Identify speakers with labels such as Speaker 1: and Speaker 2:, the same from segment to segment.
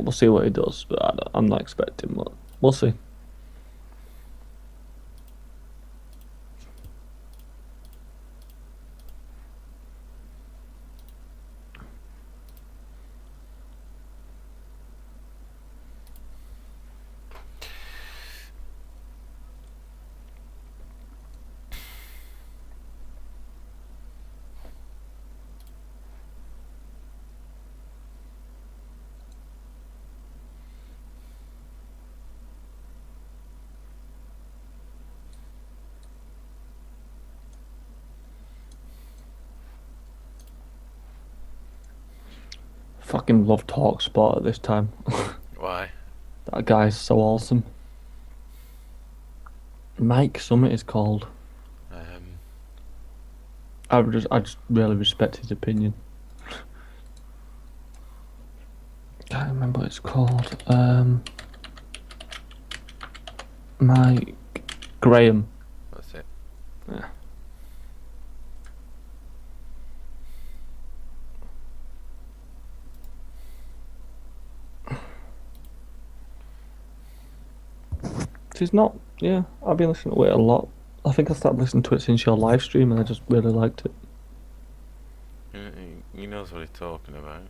Speaker 1: we'll see what he does, but I'm not expecting much. We'll see. Fucking love TalkSport at this time.
Speaker 2: Why?
Speaker 1: That guy's so awesome. Mike Summit is called.
Speaker 2: Um,
Speaker 1: I just really respect his opinion. Can't remember what it's called. Mike Graham.
Speaker 2: that's it.
Speaker 1: Yeah. It's not. Yeah, I've been listening to it a lot. I think I started listening to it since your live stream, and I just really liked it.
Speaker 2: He knows what he's talking about.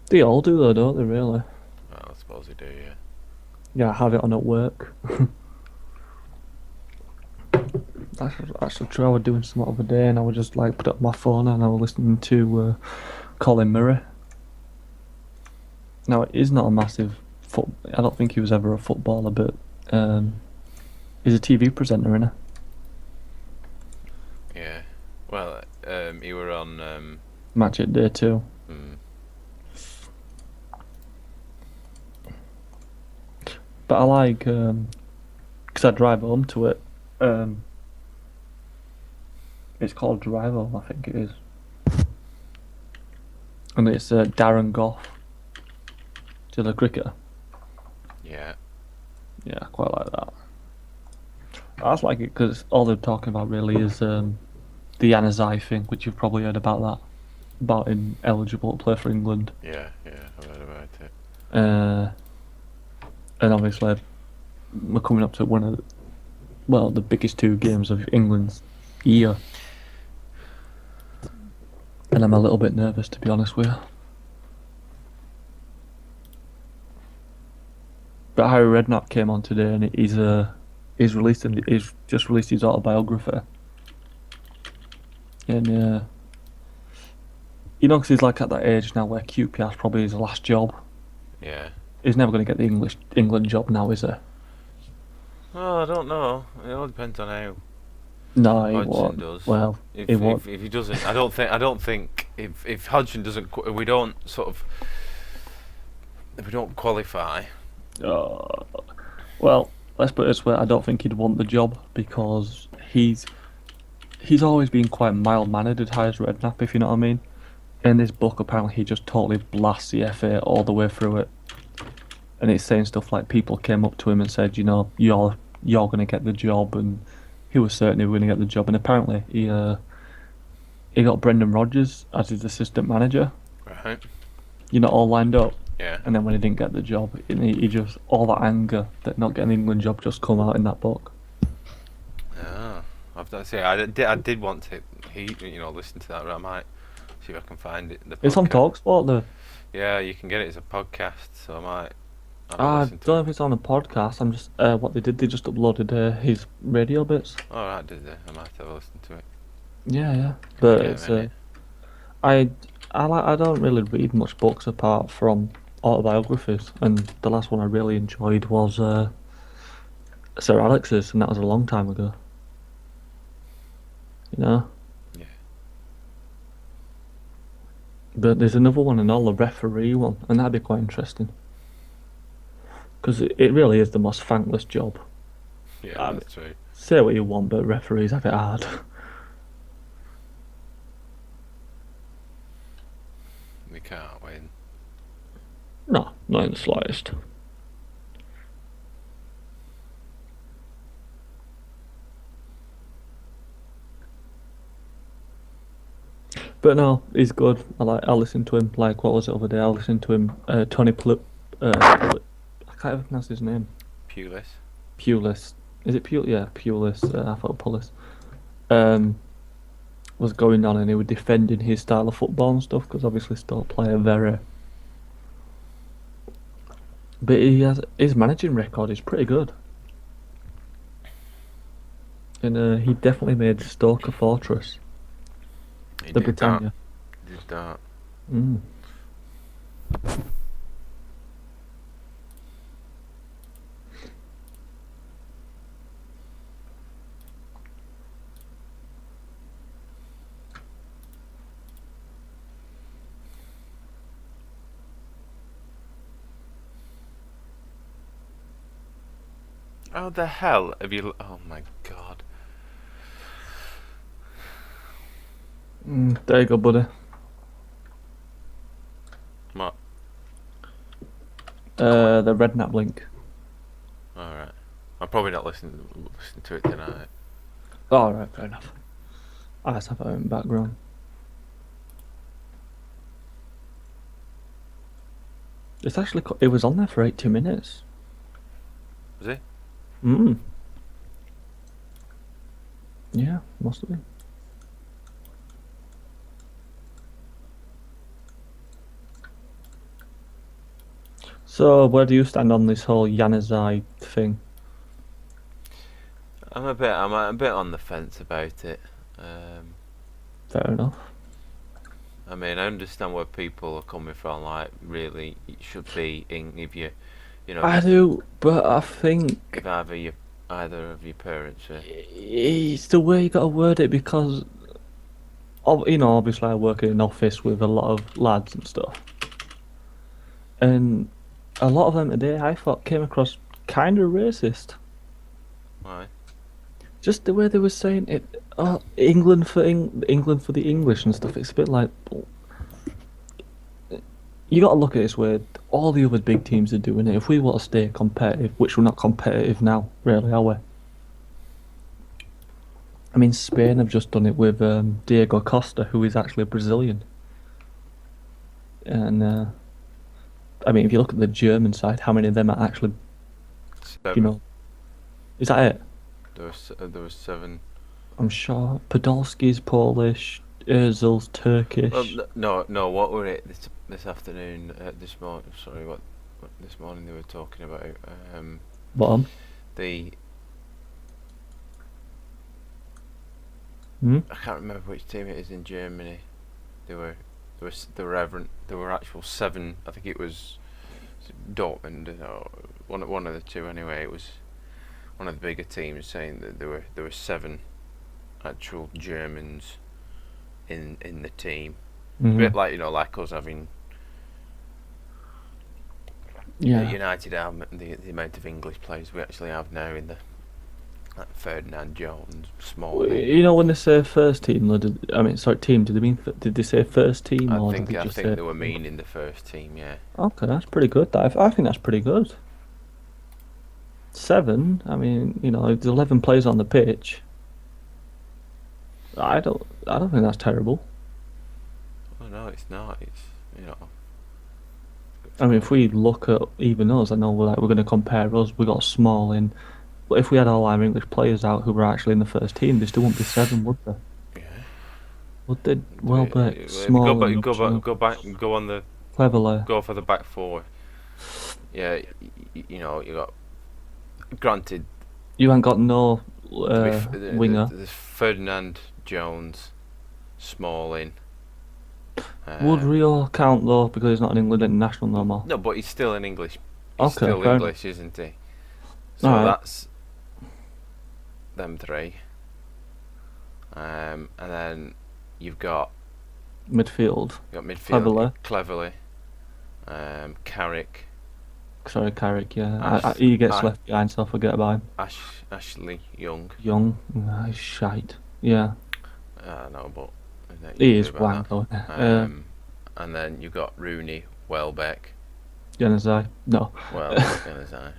Speaker 1: They all do though, don't they? Really?
Speaker 2: Well, I suppose he do, yeah.
Speaker 1: Yeah, I have it on at work. That's true. I was doing some other day, and I would just like put it on my phone, and I was listening to Colin Murray. Now, it is not a massive foot. I don't think he was ever a footballer, but he's a TV presenter, innit?
Speaker 2: Yeah. Well, he were on.
Speaker 1: Match it day too.
Speaker 2: Mm,
Speaker 1: But I like because I drive home to it. It's called Drive Home, I think it is, and it's Darren Goff, to the cricketer.
Speaker 2: yeah.
Speaker 1: Yeah, I quite like that. I just like it because all they're talking about really is the Yanazai thing, which you've probably heard about that, about him eligible to play for England.
Speaker 2: Yeah, I've heard about it.
Speaker 1: And obviously we're coming up to one of the biggest two games of England's year, and I'm a little bit nervous, to be honest with you. But Harry Redknapp came on today, and he's just released his autobiography, and because he's like at that age now where QPR's probably his last job.
Speaker 2: Yeah.
Speaker 1: He's never going to get the England job now, is he?
Speaker 2: Well, I don't know. It all depends on how
Speaker 1: No, he
Speaker 2: Hodgson
Speaker 1: won't.
Speaker 2: does.
Speaker 1: Well, he won't.
Speaker 2: If he doesn't, I don't think if Hodgson doesn't, we don't sort of, if we don't qualify.
Speaker 1: Well, let's put it this way: I don't think he'd want the job because he's always been quite mild-mannered at Hires Redknapp, if you know what I mean. In this book, apparently, he just totally blasts the FA all the way through it, and it's saying stuff like people came up to him and said, you're going to get the job, and he was certain he was going to get the job, and apparently he got Brendan Rodgers as his assistant manager.
Speaker 2: Right.
Speaker 1: All lined up.
Speaker 2: Yeah.
Speaker 1: And then when he didn't get the job, he just all that anger that not getting the England job just come out in that book.
Speaker 2: Ah, I did want to listen to that. But I might see if I can find it.
Speaker 1: It's on TalkSport though.
Speaker 2: Yeah, you can get it as a podcast, so I might.
Speaker 1: I don't know if it's on a podcast. I'm just what they just uploaded his radio bits.
Speaker 2: All right, did they? I might have a listen to it.
Speaker 1: Yeah. But
Speaker 2: Yeah,
Speaker 1: it's
Speaker 2: man.
Speaker 1: I don't really read much books apart from autobiographies, and the last one I really enjoyed was Sir Alex's, and that was a long time ago.
Speaker 2: Yeah.
Speaker 1: But there's another one, and all the referee one, and that'd be quite interesting. Because it really is the most thankless job.
Speaker 2: Yeah, that's true.
Speaker 1: Say what you want, but referees have it hard.
Speaker 2: We can't win.
Speaker 1: No, not in the slightest. But no, he's good. I listen to him. Like, what was it other day? I listened to him. Tony I can't even pronounce his name.
Speaker 2: Pulis.
Speaker 1: Pulis. Is it Pulis? Yeah, Pulis. I thought Pulis. Um, was going on and he was defending his style of football and stuff because obviously still player very. But he has his managing record is pretty good, and he definitely made Stoke a fortress.
Speaker 2: He
Speaker 1: The
Speaker 2: did
Speaker 1: Britannia.
Speaker 2: that. Did that.
Speaker 1: Mm.
Speaker 2: How the hell have you? Oh my god.
Speaker 1: There you go, buddy.
Speaker 2: What?
Speaker 1: The Redknapp link.
Speaker 2: Alright. I'm probably not listening to it tonight.
Speaker 1: Oh, right, fair enough. I just have it in background. It's actually it was on there for 80 minutes.
Speaker 2: Was it?
Speaker 1: Yeah, must have been. So, where do you stand on this whole Januzaj thing?
Speaker 2: I'm a bit on the fence about it.
Speaker 1: Fair enough.
Speaker 2: I mean, I understand where people are coming from. Like, really, it should be if you know,
Speaker 1: I do, but I think
Speaker 2: if either of your parents are.
Speaker 1: it's the way you gotta word it because, obviously I work in an office with a lot of lads and stuff, and a lot of them today I thought came across kind of racist.
Speaker 2: Why?
Speaker 1: Just the way they were saying it, England for England for the English and stuff. It's a bit like you got to look at it this way. All the other big teams are doing it. If we want to stay competitive, which we're not competitive now, really, are we? I mean, Spain have just done it with Diego Costa, who is actually a Brazilian. And I mean, if you look at the German side, how many of them are actually,
Speaker 2: 7.
Speaker 1: is that it?
Speaker 2: There was 7.
Speaker 1: I'm sure Podolski's Polish, Özil's Turkish.
Speaker 2: Well, no. What were it this afternoon? This morning. Sorry, what this morning they were talking about?
Speaker 1: Bottom.
Speaker 2: The
Speaker 1: Hmm?
Speaker 2: I can't remember which team it is in Germany. There were actual 7. I think it was Dortmund or one of the two. Anyway, it was one of the bigger teams saying that there were 7 actual Germans in the team. A bit like like us having United have the amount of English players we actually have now in the like Ferdinand Jones, Small.
Speaker 1: When they say first team, team. Did they say first team
Speaker 2: I
Speaker 1: or
Speaker 2: think
Speaker 1: did they
Speaker 2: I
Speaker 1: just
Speaker 2: think
Speaker 1: say?
Speaker 2: they were meaning the first team. Yeah.
Speaker 1: Okay, that's pretty good. I think that's pretty good. 7. I mean, there's 11 players on the pitch. I don't think that's terrible.
Speaker 2: Oh no, it's not. It's
Speaker 1: I mean, if we look at even us, I know we're going to compare us. We got small in, but if we had all our English players out who were actually in the first team, there still wouldn't be 7, would there?
Speaker 2: Yeah.
Speaker 1: Would they? Welbeck, Small,
Speaker 2: go on the
Speaker 1: Cleverley.
Speaker 2: go for the back 4. Yeah, you got. Granted,
Speaker 1: You ain't got no winger.
Speaker 2: There's Ferdinand Jones, Smalling.
Speaker 1: Would Rio count though because he's not an England international no more?
Speaker 2: No, but he's still an English.
Speaker 1: Okay,
Speaker 2: Still
Speaker 1: fair
Speaker 2: English, isn't he? So
Speaker 1: Alright.
Speaker 2: that's them 3. And then you've got
Speaker 1: Midfield.
Speaker 2: midfield. Cleverly. Carrick.
Speaker 1: Sorry, Carrick. Yeah, he gets left behind, so I forget about him.
Speaker 2: Ashley Young.
Speaker 1: Young, he's shite. Yeah,
Speaker 2: No, but
Speaker 1: he is wank though.
Speaker 2: and then you've got Rooney, Welbeck.
Speaker 1: Januzaj, no.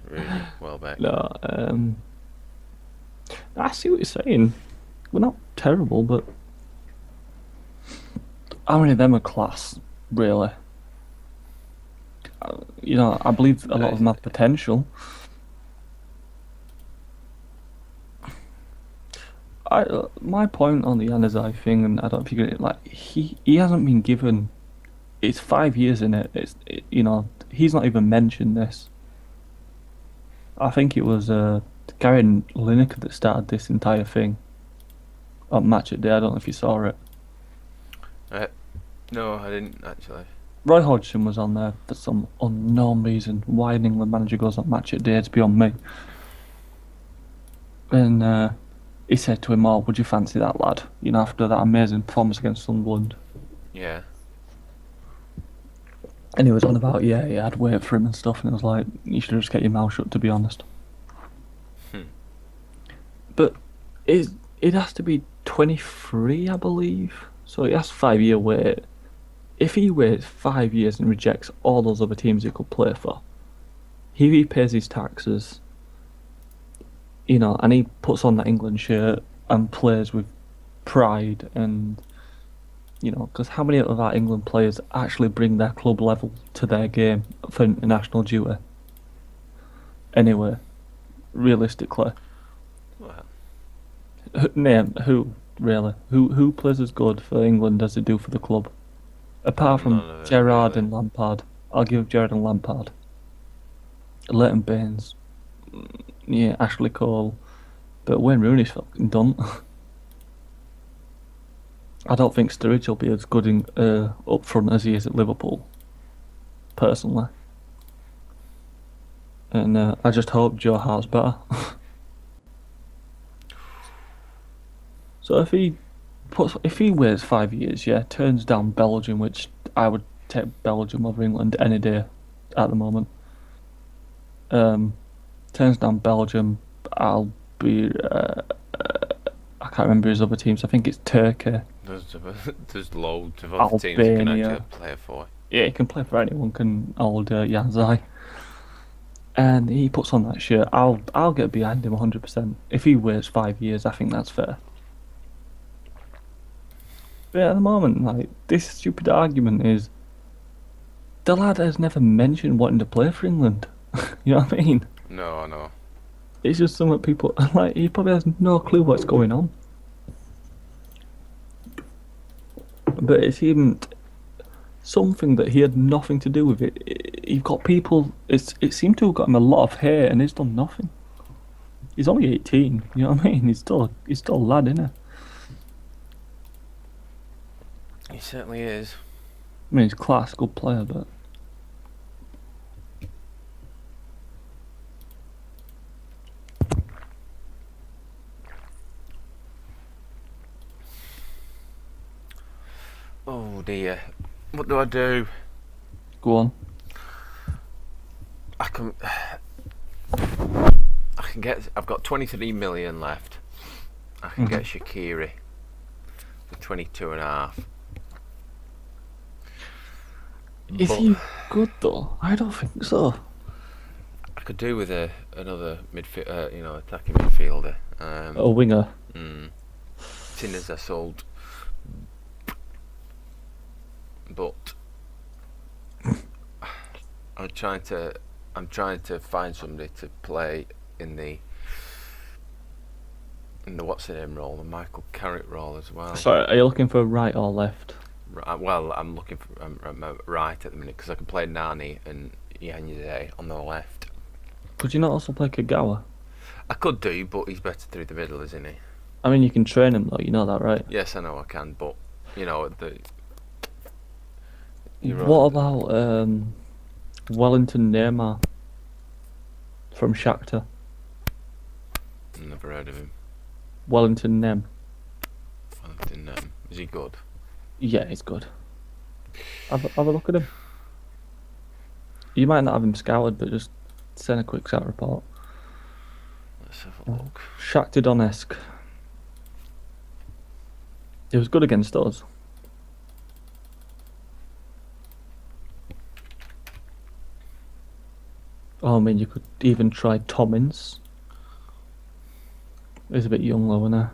Speaker 2: Rooney, Welbeck.
Speaker 1: No. I see what you're saying. We're not terrible, but how many of them are class, really? I believe a lot of them have
Speaker 2: It's-
Speaker 1: potential. My point on the Yanazai thing, and I don't think it like he hasn't been given. It's 5 years in it. He's not even mentioned this. I think it was Gary Lineker that started this entire thing on Match at Day. I don't know if you saw it.
Speaker 2: no, I didn't actually.
Speaker 1: Roy Hodgson was on there for some unknown reason. Why an England manager goes on Match at Day, it's beyond me. And he said to him, "Oh, would you fancy that lad? After that amazing performance against Sunderland."
Speaker 2: Yeah.
Speaker 1: And he was on about, yeah, I'd wait for him and stuff. And it was like, you should just get your mouth shut, to be honest.
Speaker 2: Hmm.
Speaker 1: But it has to be 23, I believe. So he has 5 year wait. If he waits 5 years and rejects all those other teams he could play for, he repays his taxes, and he puts on that England shirt and plays with pride and, because how many of our England players actually bring their club level to their game for international duty? Anyway, realistically,
Speaker 2: Well,
Speaker 1: name who really who plays as good for England as they do for the club, apart from
Speaker 2: none of it,
Speaker 1: Gerrard
Speaker 2: really.
Speaker 1: and Lampard. I'll give Gerrard and Lampard, Leighton Baines, yeah, Ashley Cole, but Wayne Rooney's fucking done. I don't think Sturridge will be as good up front as he is at Liverpool, personally. And I just hope Joe Hart's better. So if he waits 5 years, yeah, turns down Belgium, which I would take Belgium over England any day at the moment. Turns down Belgium, I'll be. I can't remember his other teams. I think it's Turkey.
Speaker 2: There's loads of other teams you can
Speaker 1: Albania.
Speaker 2: actually play for.
Speaker 1: Yeah, he can play for anyone. Can old Yanzai. And he puts on that shirt. I'll get behind him 100%. If he waits 5 years, I think that's fair. But at the moment, like, this stupid argument is the lad has never mentioned wanting to play for England. You know what I mean?
Speaker 2: No, I know.
Speaker 1: It's just something people like. He probably has no clue what's going on. But it's even something that he had nothing to do with it. You've got people. It seemed to have got him a lot of hate, and he's done nothing. He's only 18. You know what I mean? He's still a lad, isn't he?
Speaker 2: He certainly is.
Speaker 1: I mean, he's a class, good player, but
Speaker 2: Oh dear. What do I do?
Speaker 1: go on.
Speaker 2: I can. I can get. I've got 23 million left. I can get Shaqiri for 22 and a half.
Speaker 1: Is
Speaker 2: But
Speaker 1: he good though? I don't think so.
Speaker 2: I could do with another attacking midfielder.
Speaker 1: A winger.
Speaker 2: Seeing as I sold, but I'm trying to find somebody to play in the what's the name role, the Michael Carrick role as well.
Speaker 1: Sorry, are you looking for right or left?
Speaker 2: Well, I'm looking for right at the minute because I can play Nani and Yannize on the left.
Speaker 1: Could you not also play Kagawa?
Speaker 2: I could do, but he's better through the middle, isn't he?
Speaker 1: I mean, you can train him though. You know that, right?
Speaker 2: Yes, I know I can, but the.
Speaker 1: What about Wellington Neymar from Shakhtar?
Speaker 2: Never heard of him.
Speaker 1: Wellington Nem.
Speaker 2: Is he good?
Speaker 1: Yeah, he's good. Have a look at him. You might not have him scouted, but just send a quick scout report.
Speaker 2: Let's have a look.
Speaker 1: Shakhtar Donetsk. He was good against us. Oh, I mean, you could even try Tommins. He's a bit young though, isn't he?